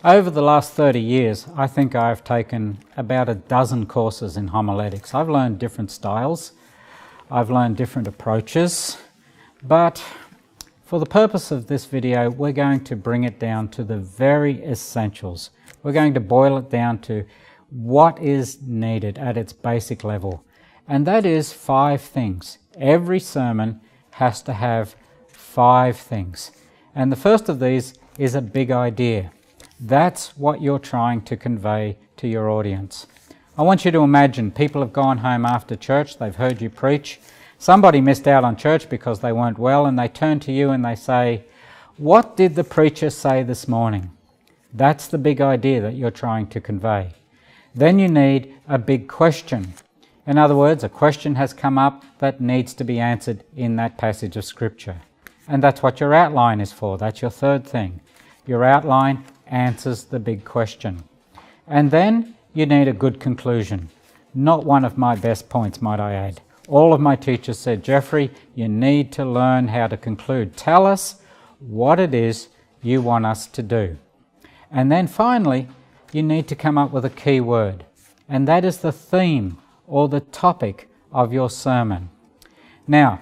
Over the last 30 years, I think I've taken about a dozen courses in homiletics. I've learned different styles, I've learned different approaches, but for the purpose of this video, we're going to bring it down to the very essentials. We're going to boil it down to what is needed at its basic level, and that is 5 things. Every sermon has to have 5 things, and the first of these is a big idea. That's what you're trying to convey to your audience. I want you to imagine people have gone home after church, they've heard you preach, somebody missed out on church because they weren't well, and they turn to you and they say, "What did the preacher say this morning?" That's the big idea that you're trying to convey. Then you need a big question. In other words, a question has come up that needs to be answered in that passage of Scripture. And that's what your outline is for. That's your third thing. Your outline answers the big question. And then you need a good conclusion. Not one of my best points, might I add. All of my teachers said, "Jeffrey, you need to learn how to conclude. Tell us what it is you want us to do." And then finally, you need to come up with a key word. And that is the theme or the topic of your sermon. Now,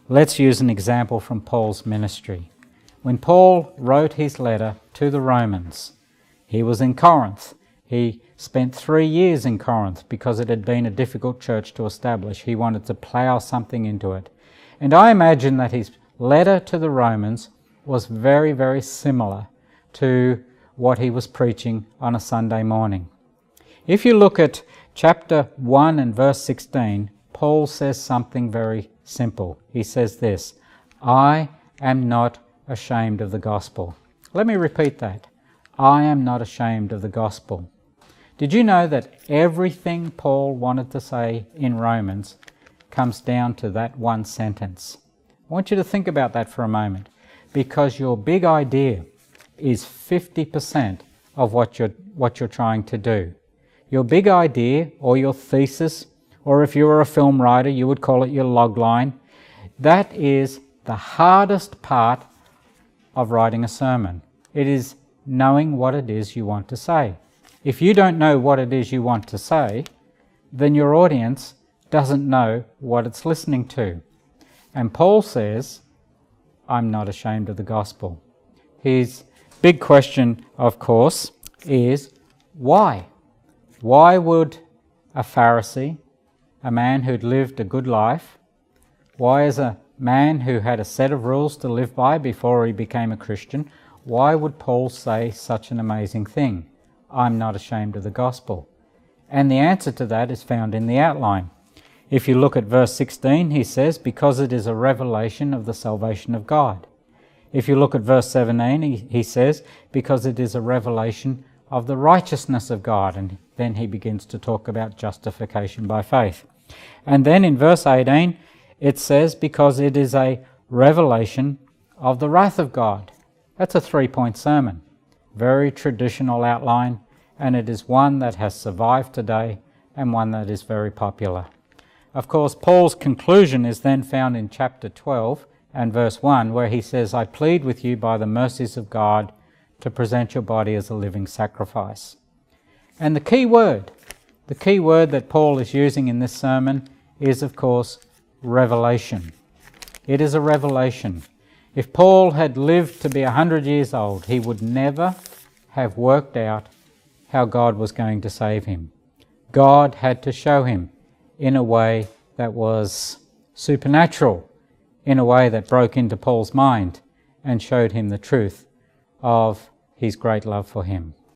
let's use an example from Paul's ministry. When Paul wrote his letter to the Romans, he was in Corinth. He spent 3 years in Corinth because it had been a difficult church to establish. He wanted to plough something into it. And I imagine that his letter to the Romans was very, very similar to what he was preaching on a Sunday morning. If you look at chapter 1 and verse 16, Paul says something very simple. He says this, "I am not ashamed of the gospel." Let me repeat that. I am not ashamed of the gospel. Did you know that everything Paul wanted to say in Romans comes down to that one sentence? I want you to think about that for a moment, because your big idea is 50% of what you're trying to do. Your big idea, or your thesis, or if you were a film writer, you would call it your logline, that is the hardest part of writing a sermon. It is knowing what it is you want to say. If you don't know what it is you want to say, then your audience doesn't know what it's listening to. And Paul says, "I'm not ashamed of the gospel." His big question, of course, is why? Why would a Pharisee, a man who'd lived a good life, why is a man who had a set of rules to live by before he became a Christian, why would Paul say such an amazing thing? "I'm not ashamed of the gospel." And the answer to that is found in the outline. If you look at verse 16, he says, "Because it is a revelation of the salvation of God." If you look at verse 17, he says, "Because it is a revelation of the righteousness of God." And then he begins to talk about justification by faith. And then in verse 18, it says, "Because it is a revelation of the wrath of God." That's a 3-point sermon. Very traditional outline, and it is one that has survived today and one that is very popular. Of course, Paul's conclusion is then found in chapter 12 and verse 1, where he says, "I plead with you by the mercies of God to present your body as a living sacrifice." And the key word that Paul is using in this sermon is, of course, revelation. It is a revelation. If Paul had lived to be 100 years old, he would never have worked out how God was going to save him. God had to show him in a way that was supernatural, in a way that broke into Paul's mind and showed him the truth of his great love for him.